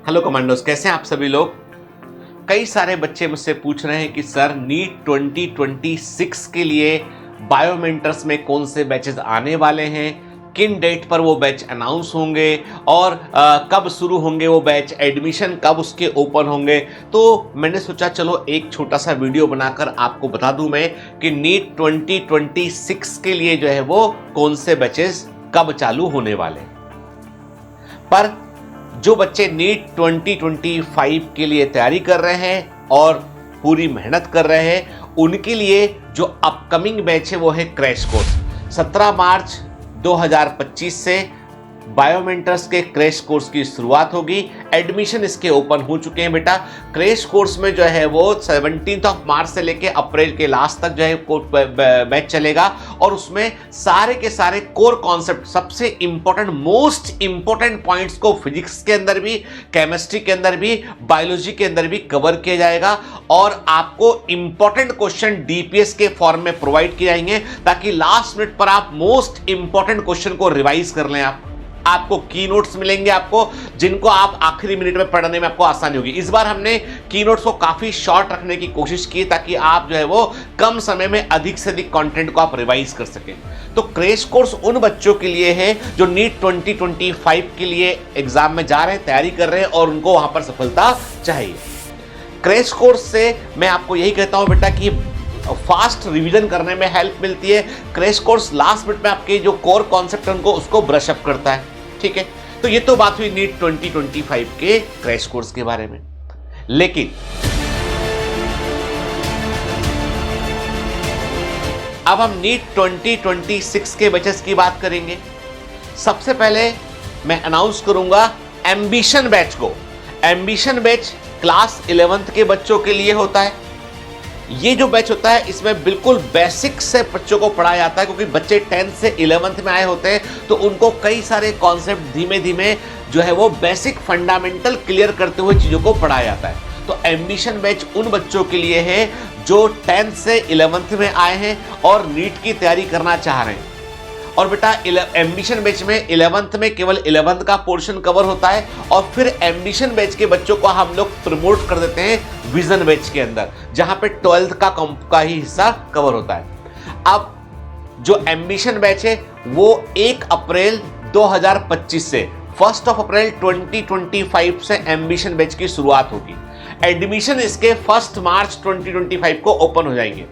Hello commandos, कैसे हैं आप सभी लोग। कई सारे बच्चे मुझसे पूछ रहे हैं कि सर नीट 2026 के लिए बायोमेंटर्स में कौन से बैचेस आने वाले हैं, किन डेट पर वो बैच अनाउंस होंगे और कब शुरू होंगे वो बैच, एडमिशन कब उसके ओपन होंगे। तो मैंने सोचा चलो एक छोटा सा वीडियो बनाकर आपको बता दूं मैं कि नीट 2026 के लिए जो है वो कौन से बैचेस कब चालू होने वाले हैं। पर जो बच्चे नीट 2025 के लिए तैयारी कर रहे हैं और पूरी मेहनत कर रहे हैं, उनके लिए जो अपकमिंग बैच है वो है क्रैश कोर्स। 17 मार्च 2025 से बायोमेंटर्स के क्रैश कोर्स की शुरुआत होगी। एडमिशन इसके ओपन हो चुके हैं बेटा। क्रैश कोर्स में जो है वो 17 मार्च से लेके अप्रैल के लास्ट तक जो है बैच चलेगा और उसमें सारे के सारे कोर कॉन्सेप्ट, सबसे इंपॉर्टेंट मोस्ट इंपॉर्टेंट पॉइंट्स को फिजिक्स के अंदर भी, केमिस्ट्री के अंदर भी, बायोलॉजी के अंदर भी कवर किया जाएगा और आपको इंपॉर्टेंट क्वेश्चन डीपीएस के फॉर्म में प्रोवाइड किए जाएंगे ताकि लास्ट मिनट पर आप मोस्ट इंपॉर्टेंट क्वेश्चन को रिवाइज कर लें। आपको की नोट्स मिलेंगे आपको, जिनको आप आखिरी मिनट में पढ़ने में आपको आसानी होगी। इस बार हमने की नोट्स को काफी शॉर्ट रखने की कोशिश की ताकि आप जो है वो कम समय में अधिक से अधिक कंटेंट को आप रिवाइज कर सकें। तो क्रैश कोर्स उन बच्चों के लिए है जो नीट 2025 के लिए एग्जाम में जा रहे हैं, तैयारी कर रहे हैं और उनको वहां पर सफलता चाहिए। क्रैश कोर्स से मैं आपको यही कहता हूं बेटा कि फास्ट रिवीजन करने में हेल्प मिलती है। क्रैश कोर्स लास्ट मिनट में आपके जो कोर कॉन्सेप्ट उनको उसको ब्रश अप करता है। ठीक है, तो ये तो बात हुई नीट 2025 के क्रैश कोर्स के बारे में। लेकिन अब हम नीट 2026 के बैचेस की बात करेंगे। सबसे पहले मैं अनाउंस करूंगा एम्बिशन बैच को। एम्बिशन बैच क्लास 11th के बच्चों के लिए होता है। ये जो बैच होता है इसमें बिल्कुल बेसिक से बच्चों को पढ़ाया जाता है, क्योंकि बच्चे 10th से 11th में आए होते हैं तो उनको कई सारे कॉन्सेप्ट धीमे धीमे जो है वो बेसिक फंडामेंटल क्लियर करते हुए चीज़ों को पढ़ाया जाता है। तो एम्बिशन बैच उन बच्चों के लिए है जो 10th से 11th में आए हैं और नीट की तैयारी करना चाह रहे हैं। और बेटा एम्बिशन बैच में 11th में केवल 11th का पोर्शन कवर होता है और फिर एम्बिशन बैच के बच्चों को हम लोग प्रमोट कर देते हैं विजन बैच के अंदर, जहां पे 12th का ही हिस्सा कवर होता है। अब जो एम्बिशन बैच है वो 1 अप्रैल 2025 से 1 अप्रैल 2025 से एम्बिशन बैच की शुरुआत होगी। एडमिशन इसके 1 मार्च 2025 को ओपन हो जाएंगे।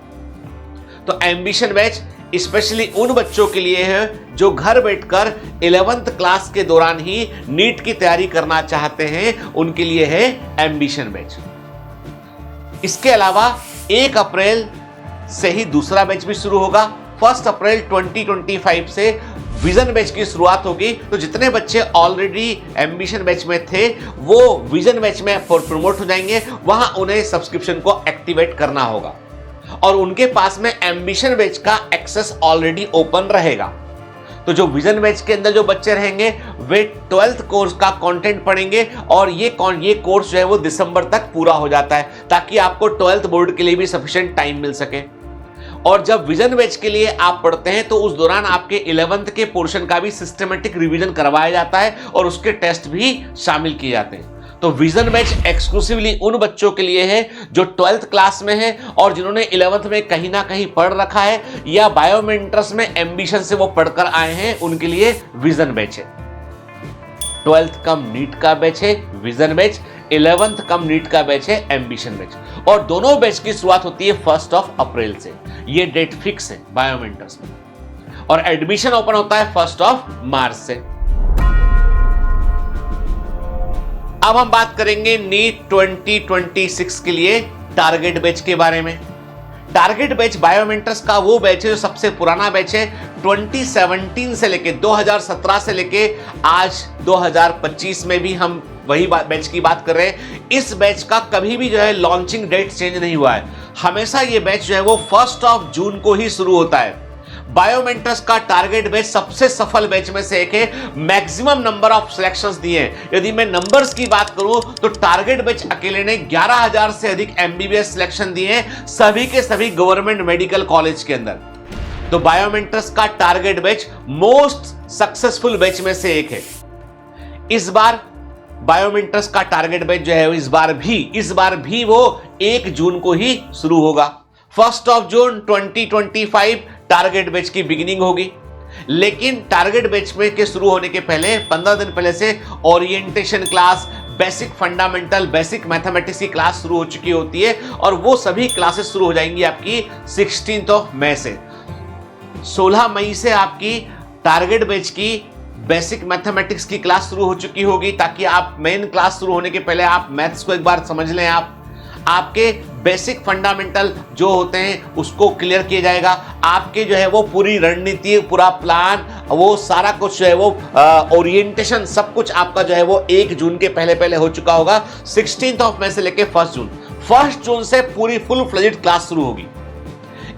तो एम्बिशन बैच स्पेशली उन बच्चों के लिए है जो घर बैठकर 11th क्लास के दौरान ही नीट की तैयारी करना चाहते हैं, उनके लिए है एम्बिशन बैच। इसके अलावा 1 अप्रैल से ही दूसरा बैच भी शुरू होगा। 1 अप्रैल 2025 से विजन बैच की शुरुआत होगी। तो जितने बच्चे ऑलरेडी एम्बिशन बैच में थे वो विजन बैच में प्रमोट हो जाएंगे, वहां उन्हें सब्सक्रिप्शन को एक्टिवेट करना होगा और उनके पास में एम्बिशन बैच का एक्सेस ऑलरेडी ओपन रहेगा। तो जो विजन बैच के अंदर जो बच्चे रहेंगे वे 12th कोर्स का कंटेंट पढ़ेंगे और ये कोर्स जो है वो दिसंबर तक पूरा हो जाता है ताकि आपको 12th बोर्ड के लिए भी सफिशिएंट टाइम मिल सके। और जब विजन बैच के लिए आप पढ़ते हैं तो उस दौरान आपके 11th के पोर्शन का भी सिस्टमेटिक रिवीजन करवाया जाता है और उसके टेस्ट भी शामिल किए जाते हैं। तो विजन बैच एक्सक्लूसिवली उन बच्चों के लिए है जो 12th क्लास में है और जिन्होंने 11th में कहीं ना कहीं पढ़ रखा है या बायोमेंटर्स में एम्बिशन से वो पढ़कर आए हैं, उनके लिए विजन बैच है। 12th कम नीट का बैच है विजन बैच, 11th कम नीट का बैच है एम्बिशन बैच। और दोनों बैच की शुरुआत होती है 1 अप्रैल से। ये डेट फिक्स है बायोमेंटर्स में और एडमिशन ओपन होता है 1 मार्च से। अब हम बात करेंगे नीट 2026 के लिए टारगेट बैच के बारे में। टारगेट बैच बायोमेंटर्स का वो बैच है जो सबसे पुराना बैच है। 2017 से लेके 2017 से लेके आज 2025 में भी हम वही बैच की बात कर रहे हैं। इस बैच का कभी भी जो है लॉन्चिंग डेट चेंज नहीं हुआ है। हमेशा ये बैच जो है वो 1 जून को ही शुरू होता है। बायोमेंटर्स का टारगेट बैच सबसे सफल बैच में से एक है। मैक्सिमम नंबर ऑफ सिलेक्शंस दिए हैं। यदि मैं नंबर्स की बात करूं तो टारगेट बैच अकेले ने 11,000 से अधिक एमबीबीएस सिलेक्शन दिए हैं, सभी के सभी गवर्नमेंट मेडिकल कॉलेज के अंदर। तो बायोमेंटर्स का target batch most successful batch में से एक है। इस बार बायोमेंटर्स का टारगेट बैच जो है इस बार भी वो 1 जून को ही शुरू होगा। 1 जून 2025 टारगेट बैच की बिगिनिंग होगी। लेकिन टारगेट बैच में के शुरू होने के पहले 15 दिन पहले से orientation class, basic fundamental, basic mathematics की क्लास शुरू हो चुकी होती है और वो सभी क्लासेस शुरू हो जाएंगी आपकी 16 मई से। 16 मई से आपकी टारगेट बैच की बेसिक मैथमेटिक्स की क्लास शुरू हो चुकी होगी, ताकि आप मेन क्लास शुरू होने के पहले आप मैथ्स को एक बार समझ लें। आपके बेसिक फंडामेंटल जो होते हैं उसको क्लियर किया जाएगा। आपके जो है वो पूरी रणनीति, पूरा प्लान, वो सारा कुछ जो है वो ओरिएंटेशन, सब कुछ आपका जो है वो 1 जून के पहले पहले हो चुका होगा। 16 मई से लेके 1 जून से पूरी फुल फ्लेज्ड क्लास शुरू होगी।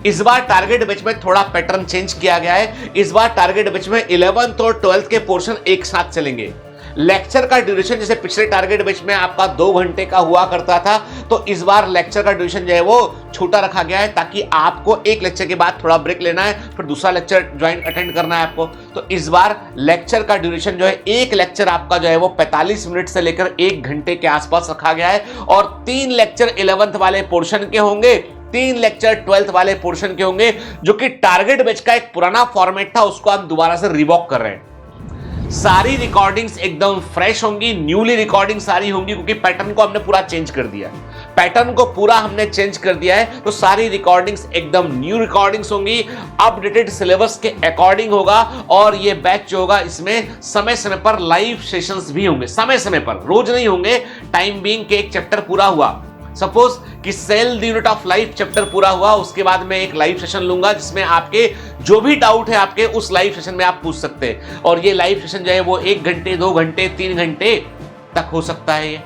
इस बार टारगेट बैच में थोड़ा पैटर्न चेंज किया गया है। इस बार टारगेट बैच में 11th और 12th के पोर्शन एक साथ चलेंगे। लेक्चर का ड्यूरेशन जैसे पिछले टारगेट बैच में आपका 2 घंटे का हुआ करता था, तो इस बार लेक्चर का ड्यूरेशन जो है वो छोटा रखा गया है, ताकि आपको एक लेक्चर के बाद थोड़ा ब्रेक लेना है, फिर दूसरा लेक्चर ज्वाइन अटेंड करना है आपको। तो इस बार लेक्चर का ड्यूरेशन जो है, एक लेक्चर आपका जो है वो 45 मिनट से लेकर 1 घंटे के आसपास रखा गया है और 3 लेक्चर 11th वाले पोर्शन के होंगे, 3 लेक्चर 12th वाले पोर्शन के होंगे, जो कि टारगेट बैच का एक पुराना फॉर्मेट था, उसको हम दोबारा से रिवॉक कर रहे हैं। सारी रिकॉर्डिंग्स एकदम फ्रेश होंगी, न्यूली रिकॉर्डिंग सारी होंगी, क्योंकि पैटर्न को हमने पूरा चेंज कर दिया है। पैटर्न को पूरा हमने चेंज कर दिया है, तो सारी रिकॉर्डिंग्स एकदम न्यू रिकॉर्डिंग्स होंगी, अपडेटेड सिलेबस के अकॉर्डिंग होगा। और ये बैच जो होगा, इसमें समय समय पर लाइव सेशंस भी होंगे, समय समय पर, रोज नहीं होंगे। टाइम बीइंग के एक चैप्टर पूरा हुआ, सपोज कि cell the unit of life chapter पूरा हुआ, उसके बाद मैं एक लाइव सेशन लूंगा जिसमें आपके जो भी डाउट है आपके उस लाइव सेशन में आप पूछ सकते हैं। और ये लाइव सेशन जो है वो 1 घंटे, 2 घंटे, 3 घंटे तक हो सकता है ये।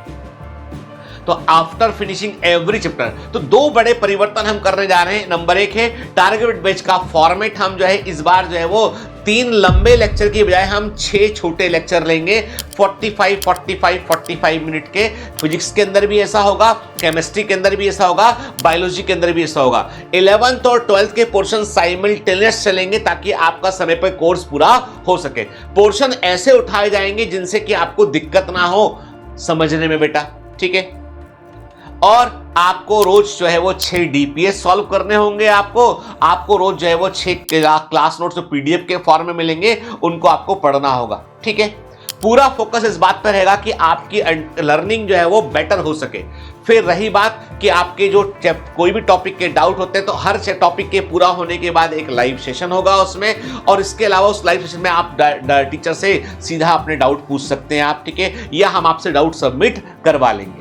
तो आफ्टर फिनिशिंग एवरी चैप्टर, तो 2 बड़े परिवर्तन हम करने जा रहे हैं। नंबर 1 है टारगेट बैच का फॉर्मेट, हम जो है इस बार जो है वो 3 लंबे लेक्चर की बजाय हम 6 छोटे लेक्चर लेंगे, 45 मिनट के। फिजिक्स के अंदर भी ऐसा होगा, केमिस्ट्री के अंदर भी ऐसा होगा, बायोलॉजी के अंदर भी ऐसा होगा। 11th और 12th के पोर्शन साइमल्टेनियस चलेंगे, ताकि आपका समय पर कोर्स पूरा हो सके। पोर्शन ऐसे उठाए जाएंगे जिनसे कि आपको दिक्कत ना हो समझने में बेटा, ठीक है। और आपको रोज जो है वो 6 डीपीएस सॉल्व करने होंगे। आपको रोज जो है वो 6 क्लास नोट्स जो पीडीएफ के फॉर्म में मिलेंगे, उनको आपको पढ़ना होगा, ठीक है। पूरा फोकस इस बात पर रहेगा कि आपकी लर्निंग जो है वो बेटर हो सके। फिर रही बात कि आपके जो कोई भी टॉपिक के डाउट होते हैं, तो हर टॉपिक के पूरा होने के बाद एक लाइव सेशन होगा उसमें, और इसके अलावा उस लाइव सेशन में आप टीचर से सीधा अपने डाउट पूछ सकते हैं आप, ठीक है, या हम आपसे डाउट सबमिट करवा लेंगे।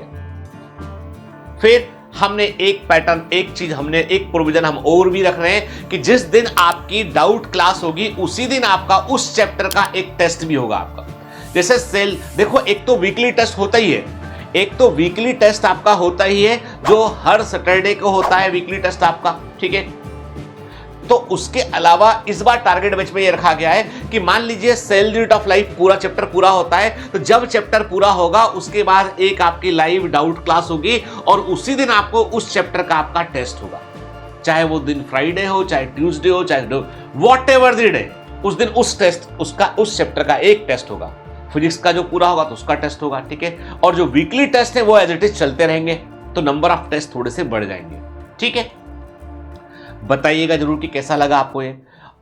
फिर हमने एक पैटर्न, एक प्रोविजन हम और भी रख रहे हैं कि जिस दिन आपकी डाउट क्लास होगी, उसी दिन आपका उस चैप्टर का एक टेस्ट भी होगा आपका। जैसे सेल, देखो एक तो वीकली टेस्ट होता ही है, एक तो वीकली टेस्ट आपका होता ही है, जो हर सैटरडे को होता है वीकली टेस्ट आपका, ठीक है। तो उसके अलावा इस बार टारगेट बैच में ये रखा गया है कि मान लीजिए cell the unit of life पूरा चैप्टर पूरा होता है, तो जब चैप्टर पूरा होगा उसके बाद एक आपकी लाइव डाउट क्लास होगी, और उसी दिन आपको उस चैप्टर का आपका टेस्ट होगा। चाहे वो दिन फ्राइडे हो, चाहे ट्यूसडे हो, चाहे वॉट एवर द डे, उस दिन उस चैप्टर का एक टेस्ट होगा। फिजिक्स का जो पूरा होगा तो उसका टेस्ट होगा, ठीक है। और जो वीकली टेस्ट है वो एज इट इज चलते रहेंगे, तो नंबर ऑफ टेस्ट थोड़े से बढ़ जाएंगे, ठीक है। बताइएगा जरूर कि कैसा लगा आपको ये।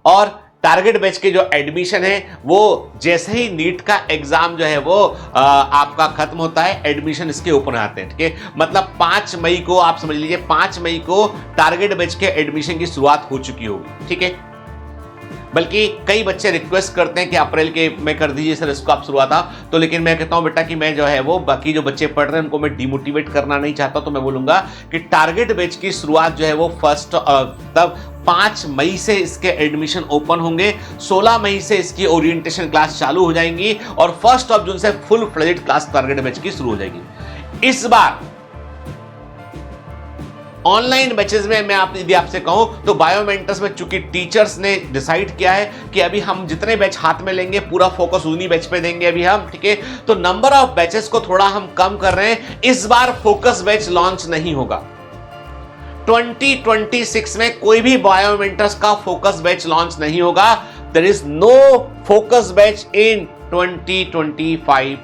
और टारगेट बैच के जो एडमिशन है, वो जैसे ही नीट का एग्जाम जो है वो आपका खत्म होता है, एडमिशन इसके ओपन आते हैं, ठीक है। मतलब 5 मई को आप समझ लीजिए, 5 मई को टारगेट बैच के एडमिशन की शुरुआत हो चुकी होगी, ठीक है। बल्कि कई बच्चे रिक्वेस्ट करते हैं कि अप्रैल के में कर दीजिए सर इसको आप शुरुआत, तो लेकिन मैं कहता हूं बेटा कि मैं जो है वो बाकी जो बच्चे पढ़ रहे हैं उनको मैं डिमोटिवेट करना नहीं चाहता, तो मैं बोलूंगा कि टारगेट बैच की शुरुआत जो है वो 5 मई से इसके एडमिशन ओपन होंगे, 16 मई से इसकी ओरिएंटेशन क्लास चालू हो जाएंगी, और 1 जून से full fledged class target batch की शुरू हो जाएगी। इस बार ऑनलाइन बैचेस में मैं यदि आपसे कहूं तो बायोमेंटर्स में चूंकि टीचर्स ने डिसाइड किया है कि अभी हम जितने बैच हाथ में लेंगे पूरा फोकस उन्हीं बैच पे देंगे अभी हम, ठीक है। तो नंबर ऑफ बैचेस को थोड़ा हम कम कर रहे हैं। इस बार फोकस बैच लॉन्च नहीं होगा 2026 में, कोई भी बायोमेंटर्स का फोकस बैच लॉन्च नहीं होगा। There is no focus batch in 2025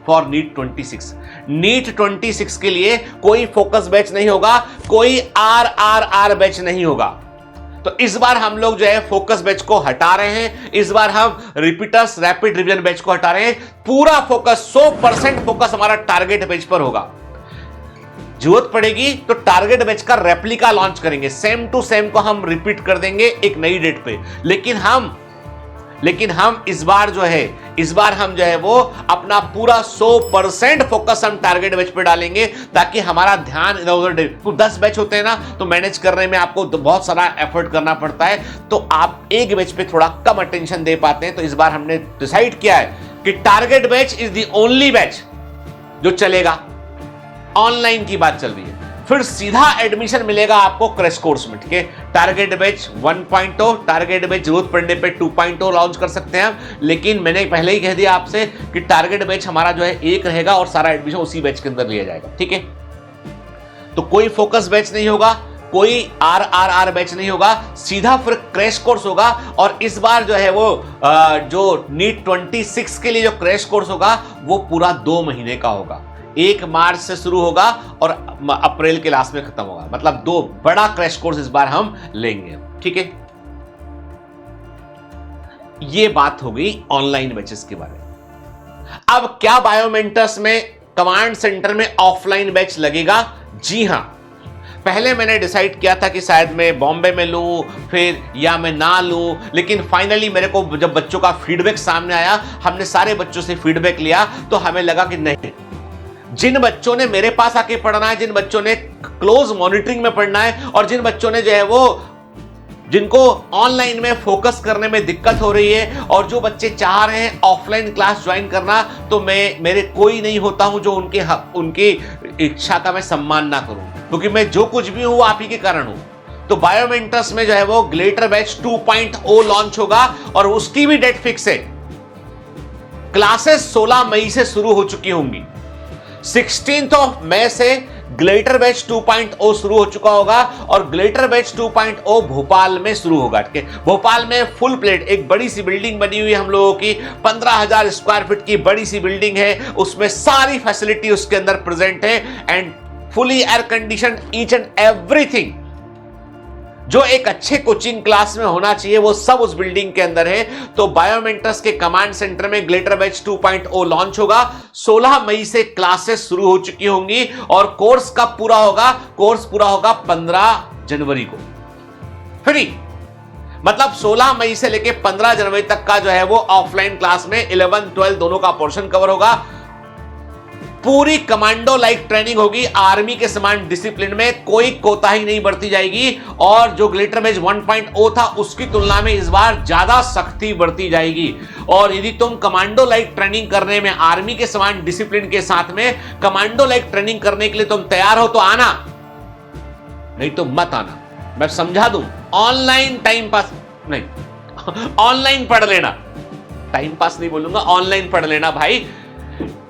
for NEET 26। NEET 26 के लिए कोई फोकस बैच नहीं होगा, कोई RRR बैच नहीं होगा। तो इस बार हम लोग जो है फोकस बैच को हटा रहे हैं, इस बार हम रिपीटर्स रैपिड रिवीजन बैच को हटा रहे हैं। पूरा फोकस 100% फोकस हमारा टारगेट बैच पर होगा। जरूरत पड़ेगी तो टारगेट बैच का रेप्लिका लॉन्च करेंगे, सेम टू सेम को हम रिपीट कर देंगे एक नई डेट पे। लेकिन हम इस बार हम जो है वो अपना पूरा 100% फोकस हम टारगेट बैच पे डालेंगे, ताकि हमारा ध्यान इधर उधर। तो 10 बैच होते हैं ना, तो मैनेज करने में आपको बहुत सारा एफर्ट करना पड़ता है, तो आप एक बैच पे थोड़ा कम अटेंशन दे पाते हैं। तो इस बार हमने डिसाइड किया है कि target batch is the only batch जो चलेगा। ऑनलाइन की बात चल रही है, फिर सीधा एडमिशन मिलेगा आपको क्रैश कोर्स में, ठीक है। टारगेट बैच 1.0, टारगेट बैच जरूरत पड़ने पे 2.0 लॉन्च कर सकते हैं हम, लेकिन मैंने पहले ही कह दिया आपसे कि टारगेट बैच हमारा जो है एक रहेगा और सारा एडमिशन उसी बैच के अंदर लिया जाएगा, ठीक है। तो कोई फोकस बैच नहीं होगा, कोई RRR बैच नहीं होगा, सीधा फिर क्रैश कोर्स होगा। और इस बार जो है वो जो नीट 26 के लिए जो क्रैश कोर्स होगा वो पूरा 2 महीने का होगा। 1 मार्च से शुरू होगा और अप्रैल के लास्ट में खत्म होगा, मतलब 2 बड़ा क्रैश कोर्स इस बार हम लेंगे, ठीक है। ये बात हो गई ऑनलाइन बैचेस के बारे में। अब क्या बायोमेंटर्स में कमांड सेंटर में ऑफलाइन बैच लगेगा? जी हां, पहले मैंने डिसाइड किया था कि शायद मैं बॉम्बे में लूं फिर या मैं ना लूं, लेकिन फाइनली मेरे को जब बच्चों का फीडबैक सामने आया, हमने सारे बच्चों से फीडबैक लिया, तो हमें लगा कि नहीं, जिन बच्चों ने मेरे पास आके पढ़ना है, जिन बच्चों ने क्लोज मॉनिटरिंग में पढ़ना है, और जिन बच्चों ने जो है वो जिनको ऑनलाइन में फोकस करने में दिक्कत हो रही है, और जो बच्चे चाह रहे हैं ऑफलाइन क्लास ज्वाइन करना, तो मेरे कोई नहीं होता हूं जो उनकी इच्छा का मैं सम्मान ना करूं, क्योंकि मैं जो कुछ भी हूं वो आप ही के कारण हूं। तो बायोमेंटर्स में जो है वो ग्लेटर बैच 2.0 लॉन्च होगा, और उसकी भी डेट फिक्स है। क्लासेस 16 मई से शुरू हो चुकी होंगी। 16 मई से ग्लेटर बैच 2.0 शुरू हो चुका होगा, और ग्लेटर बैच 2.0 भोपाल में शुरू होगा, ठीक है। भोपाल में फुल प्लेट एक बड़ी सी बिल्डिंग बनी हुई है हम लोगों की, 15,000 स्क्वायर फीट की बड़ी सी बिल्डिंग है, उसमें सारी फैसिलिटी उसके अंदर प्रेजेंट है, and fully air condition, each and everything जो एक अच्छे कोचिंग क्लास में होना चाहिए वो सब उस बिल्डिंग के अंदर है। तो बायोमेंटर्स के कमांड सेंटर में ग्लेटर बैच 2.0 लॉन्च होगा। 16 मई से क्लासेस शुरू हो चुकी होंगी, और कोर्स कब पूरा होगा? कोर्स पूरा होगा 15 जनवरी को, फ्री। मतलब 16 मई से लेकर 15 जनवरी तक का जो है वो ऑफलाइन क्लास में 11, 12 दोनों का पोर्शन कवर होगा। पूरी कमांडो लाइक ट्रेनिंग होगी, आर्मी के समान डिसिप्लिन में कोई कोताही नहीं बरती जाएगी, और जो ग्लेटर बैच 1.0 था उसकी तुलना में इस बार ज्यादा सख्ती बरती जाएगी। और यदि तुम कमांडो लाइक ट्रेनिंग करने में आर्मी के समान डिसिप्लिन के साथ में कमांडो लाइक ट्रेनिंग करने के लिए तुम तैयार हो तो आना, नहीं तो मत आना। मैं समझा दूं, ऑनलाइन टाइम पास नहीं, ऑनलाइन पढ़ लेना, टाइम पास नहीं बोलूंगा, ऑनलाइन पढ़ लेना भाई।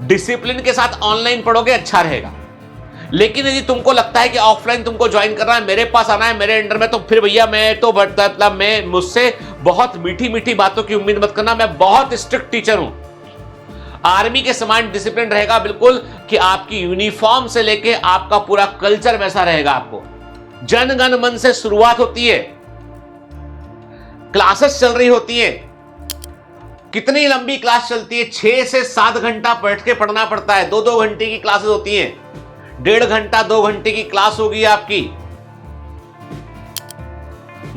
डिसिप्लिन के साथ ऑनलाइन पढ़ोगे अच्छा रहेगा, लेकिन यदि तुमको लगता है कि ऑफलाइन तुमको ज्वाइन करना है, मेरे पास आना है, मेरे अंडर में, तो फिर भैया मैं तो मतलब मैं मुझसे बहुत मीठी मीठी बातों की उम्मीद मत करना। मैं बहुत स्ट्रिक्ट टीचर हूं, आर्मी के समान डिसिप्लिन रहेगा बिल्कुल, कि आपकी यूनिफॉर्म से लेके आपका पूरा कल्चर वैसा रहेगा। आपको जन गण मन से शुरुआत होती है, क्लासेस चल रही होती है। कितनी लंबी क्लास चलती है? 6 से 7 घंटा बैठ के पढ़ना पड़ता है, 2-2 घंटे की क्लासेस होती हैं, 1.5 घंटा 2 घंटे की क्लास होगी आपकी।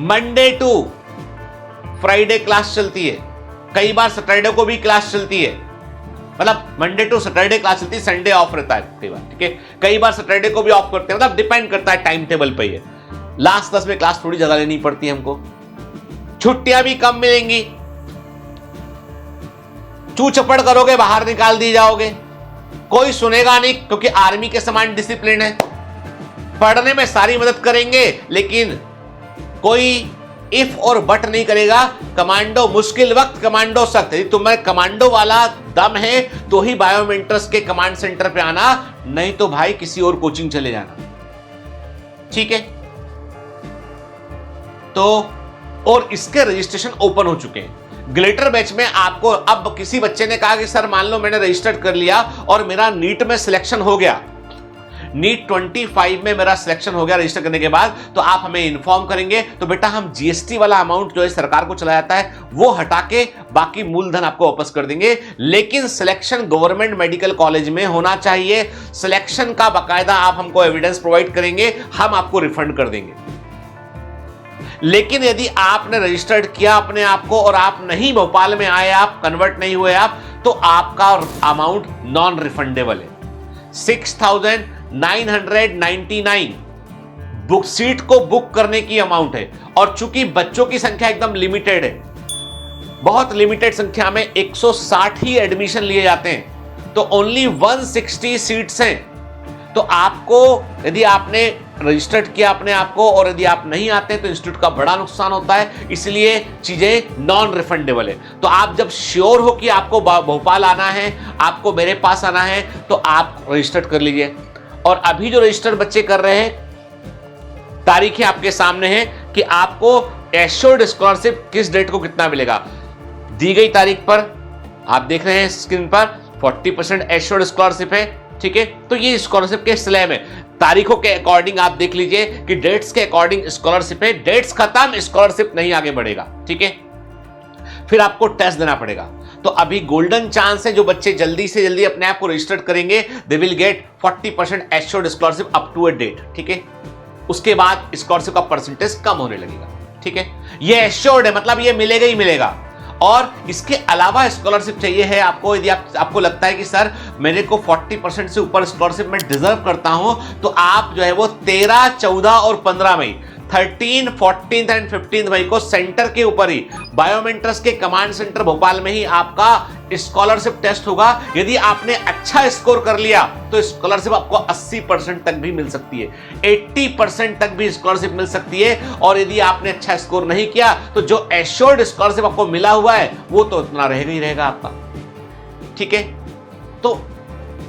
मंडे टू फ्राइडे क्लास चलती है, कई बार सैटरडे को भी क्लास चलती है, मतलब मंडे टू सैटरडे क्लास चलती है, संडे ऑफ रहता है कई बार, ठीक है। कई बार सैटरडे को भी ऑफ करते हैं, मतलब डिपेंड करता है टाइम टेबल पे। ये लास्ट 10 में क्लास थोड़ी ज्यादा लेनी पड़ती है हमको, छुट्टियां भी कम मिलेंगी, चू चपड़ करोगे बाहर निकाल दी जाओगे, कोई सुनेगा नहीं, क्योंकि आर्मी के समान डिसिप्लिन है। पढ़ने में सारी मदद करेंगे, लेकिन कोई इफ और बट नहीं करेगा। कमांडो मुश्किल वक्त, कमांडो सख्त। यदि तुम्हें कमांडो वाला दम है तो ही बायोमेंटर्स के कमांड सेंटर पे आना, नहीं तो भाई किसी और कोचिंग चले जाना, ठीक है। तो और इसके रजिस्ट्रेशन ओपन हो चुके हैं। ग्लिटर बैच में आपको अब किसी बच्चे ने कहा कि सर मान लो मैंने रजिस्टर्ड कर लिया और मेरा नीट में सिलेक्शन हो गया, नीट 25 में मेरा सिलेक्शन हो गया रजिस्टर करने के बाद, तो आप हमें इन्फॉर्म करेंगे तो बेटा हम जीएसटी वाला अमाउंट जो है सरकार को चला जाता है वो हटा के बाकी मूलधन आपको वापस कर देंगे। लेकिन सिलेक्शन गवर्नमेंट मेडिकल कॉलेज में होना चाहिए, सिलेक्शन का बाकायदा आप हमको एविडेंस प्रोवाइड करेंगे, हम आपको रिफंड कर देंगे। लेकिन यदि आपने रजिस्टर्ड किया अपने आप को और आप नहीं भोपाल में आए, आप कन्वर्ट नहीं हुए आप, तो आपका अमाउंट नॉन रिफंडेबल है। 6,999 बुक सीट को बुक करने की अमाउंट है और चूंकि बच्चों की संख्या एकदम लिमिटेड है, बहुत लिमिटेड संख्या में 160 ही एडमिशन लिए जाते हैं, तो ओनली 160 सीट्स हैं। तो आपको यदि आपने रजिस्टर्ड किया अपने आप को और यदि आप नहीं आते हैं तो इंस्टीट्यूट का बड़ा नुकसान होता है, इसलिए चीजें नॉन रिफंडेबल है। तो आप जब श्योर हो कि आपको भोपाल आना है, आपको मेरे पास आना है, तो आप रजिस्टर्ड कर लीजिए। और अभी जो रजिस्टर्ड बच्चे कर रहे हैं, तारीखें आपके सामने हैं कि आपको एश्योर्ड स्कॉलरशिप किस डेट को कितना मिलेगा। दी गई तारीख पर आप देख रहे हैं स्क्रीन पर 40% एश्योर्ड स्कॉलरशिप है, ठीक है। तो ये स्कॉलरशिप के स्लैब है, तारीखों के अकॉर्डिंग आप देख लीजिए कि डेट्स के अकॉर्डिंग स्कॉलरशिप है, डेट्स खत्म स्कॉलरशिप नहीं आगे बढ़ेगा, ठीक है। फिर आपको टेस्ट देना पड़ेगा। तो अभी गोल्डन चांस है, जो बच्चे जल्दी से जल्दी अपने आप को रजिस्टर्ड करेंगे they will get 40% assured scholarship up to a date, ठीक है। उसके बाद स्कॉलरशिप का परसेंटेज कम होने लगेगा, ठीक है। ये एश्योर्ड है, मतलब ये मिलेगा ही मिलेगा। और इसके अलावा स्कॉलरशिप चाहिए है आपको, यदि आपको लगता है कि सर मेरे को 40% से ऊपर स्कॉलरशिप मैं डिजर्व करता हूं, तो आप जो है वो 13, 14 और 15 मई 13, 14 एंड 15 मई को सेंटर के ऊपर ही बायोमेंट्रस के कमांड सेंटर भोपाल में ही आपका स्कॉलरशिप टेस्ट होगा। यदि आपने अच्छा स्कोर कर लिया तो स्कॉलरशिप आपको 80% तक भी मिल सकती है, 80% तक भी स्कॉलरशिप मिल सकती है। और यदि आपने अच्छा स्कोर नहीं किया तो जो एश्योर्ड स्कॉलरशिप आपको मिला हुआ है वो तो उतना रहेगा ही रहेगा आपका, ठीक है। तो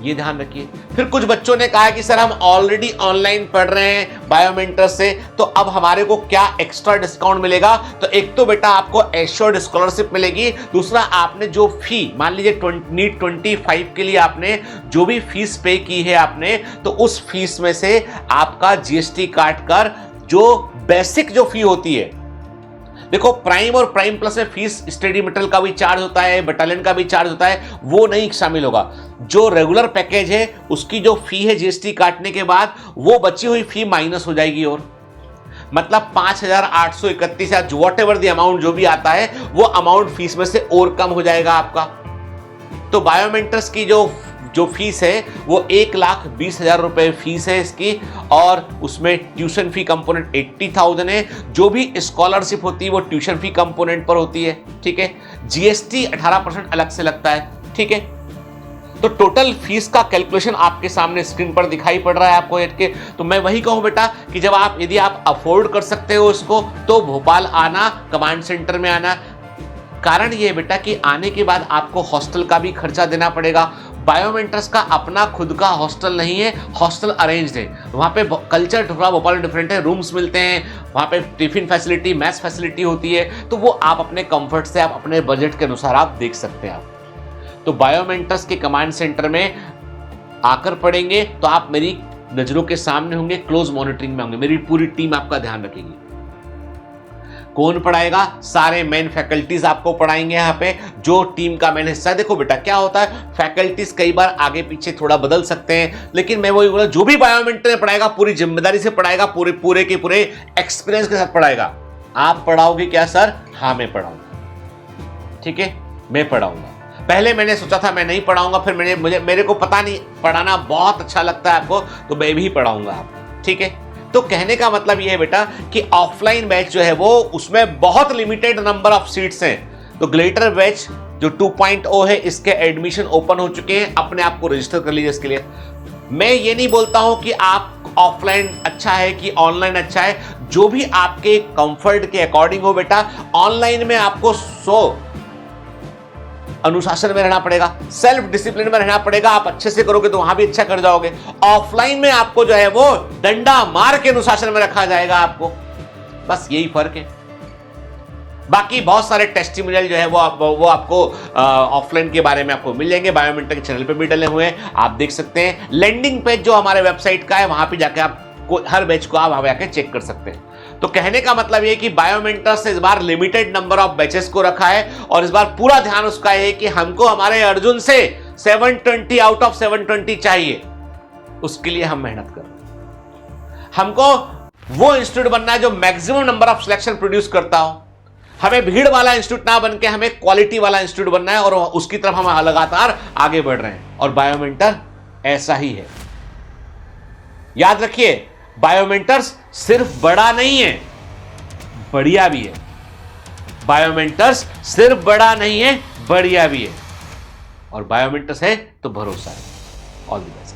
ये ध्यान रखिए। फिर कुछ बच्चों ने कहा कि सर हम ऑलरेडी ऑनलाइन पढ़ रहे हैं बायोमेंट्रस से, तो अब हमारे को क्या एक्स्ट्रा डिस्काउंट मिलेगा। तो एक तो बेटा आपको एश्योर्ड स्कॉलरशिप मिलेगी, दूसरा आपने जो फी मान लीजिए नीट 25 के लिए आपने जो भी फीस पे की है आपने, तो उस फीस में से आपका जीएसटी काट कर जो बेसिक जो फी होती है, देखो प्राइम और प्राइम प्लस में फीस स्टडी मटेरियल का भी चार्ज होता है, बटालियन का भी चार्ज होता है, वो नहीं शामिल होगा। जो रेगुलर पैकेज है उसकी जो फी है जीएसटी काटने के बाद वो बची हुई फी माइनस हो जाएगी, और मतलब 5,831 या वॉट एवर द अमाउंट जो भी आता है वो अमाउंट फीस में से और कम हो जाएगा आपका। तो बायोमेंट्रस की जो फीस है वो 1,20,000 रुपए फीस है इसकी, और उसमें ट्यूशन फी कंपोनेंट 80,000 है। जो भी स्कॉलरशिप होती है वो ट्यूशन फी कंपोनेंट पर होती है, ठीक है। जीएसटी 18% अलग से लगता है, ठीक है। तो टोटल फीस का कैलकुलेशन आपके सामने स्क्रीन पर दिखाई पड़ रहा है आपको के। तो मैं वही कहूं बेटा कि जब यदि आप अफोर्ड कर सकते हो इसको तो भोपाल आना, कमांड सेंटर में आना। कारण ये बेटा कि आने के बाद आपको हॉस्टल का भी खर्चा देना पड़ेगा। बायोमेंट्रस का अपना खुद का हॉस्टल नहीं है, हॉस्टल अरेंज्ड है। वहाँ पे कल्चर थोड़ा भोपाल में डिफरेंट है, रूम्स मिलते हैं, वहाँ पे टिफिन फैसिलिटी, मैस फैसिलिटी होती है, तो वो आप अपने कंफर्ट से, आप अपने बजट के अनुसार आप देख सकते हैं आप। तो बायोमेंट्रस के कमांड सेंटर में आकर पढ़ेंगे तो आप मेरी नजरों के सामने होंगे, क्लोज मॉनिटरिंग में होंगे, मेरी पूरी टीम आपका ध्यान रखेगी। कौन पढ़ाएगा? सारे मेन फैकल्टीज आपको पढ़ाएंगे यहाँ पे, जो टीम का मेन हिस्सा है। देखो बेटा क्या होता है, फैकल्टीज कई बार आगे पीछे थोड़ा बदल सकते हैं, लेकिन मैं वही बोला जो भी बायोमेंट्री में पढ़ाएगा पूरी जिम्मेदारी से पढ़ाएगा, पूरे के पूरे एक्सपीरियंस के साथ पढ़ाएगा। आप पढ़ाओगे क्या सर? हाँ मैं पढ़ाऊंगा, ठीक है, मैं पढ़ाऊंगा। पहले मैंने सोचा था मैं नहीं पढ़ाऊंगा, फिर मेरे को पता नहीं, पढ़ाना बहुत अच्छा लगता है आपको, तो मैं भी पढ़ाऊंगा आपको, ठीक है। तो कहने का मतलब यह है बेटा कि ऑफलाइन बैच जो है वो उसमें बहुत लिमिटेड नंबर ऑफ सीट्स हैं। तो ग्लिटर बैच जो 2.0 है इसके एडमिशन ओपन हो चुके हैं, अपने आप को रजिस्टर कर लीजिए इसके लिए। मैं ये नहीं बोलता हूं कि आप ऑफलाइन अच्छा है कि ऑनलाइन अच्छा है, जो भी आपके कंफर्ट के अकॉर्डिंग हो बेटा। ऑनलाइन में आपको अनुशासन में रहना पड़ेगा, सेल्फ डिसिप्लिन में रहना पड़ेगा। आप अच्छे से करोगे तो वहां भी अच्छा कर जाओगे। ऑफलाइन में आपको जो है वो डंडा मार के अनुशासन में रखा जाएगा आपको, बस यही फर्क है। बाकी बहुत सारे टेस्टिमोनियल जो है वो आपको ऑफलाइन के बारे में आपको मिल जाएंगे, बायोमेंटर के चैनल पे भी डले हुए हैं, आप देख सकते हैं। लैंडिंग पेज जो हमारे वेबसाइट का है वहां पे जाके आप हर बैच को आप वहां जाके चेक कर सकते हैं। तो कहने का मतलब ये कि बायोमेंटर्स इस बार लिमिटेड नंबर ऑफ बैचेस को रखा है और इस बार पूरा ध्यान उसका है कि हमको हमारे अर्जुन से 720 आउट ऑफ 720 चाहिए, उसके लिए हम मेहनत कर रहे हैं। हमको वो इंस्टीट्यूट बनना है जो maximum number of selection produce करता हो। हमें भीड़ वाला इंस्टीट्यूट ना बन के हमें क्वालिटी वाला इंस्टीट्यूट बनना है और उसकी तरफ हम लगातार आगे बढ़ रहे हैं और बायोमेंटर ऐसा ही है। याद रखिए, बायोमेंटर्स सिर्फ बड़ा नहीं है, बढ़िया भी है। बायोमेंटर्स सिर्फ बड़ा नहीं है, बढ़िया भी है। और बायोमेंटर्स है तो भरोसा है। All the best.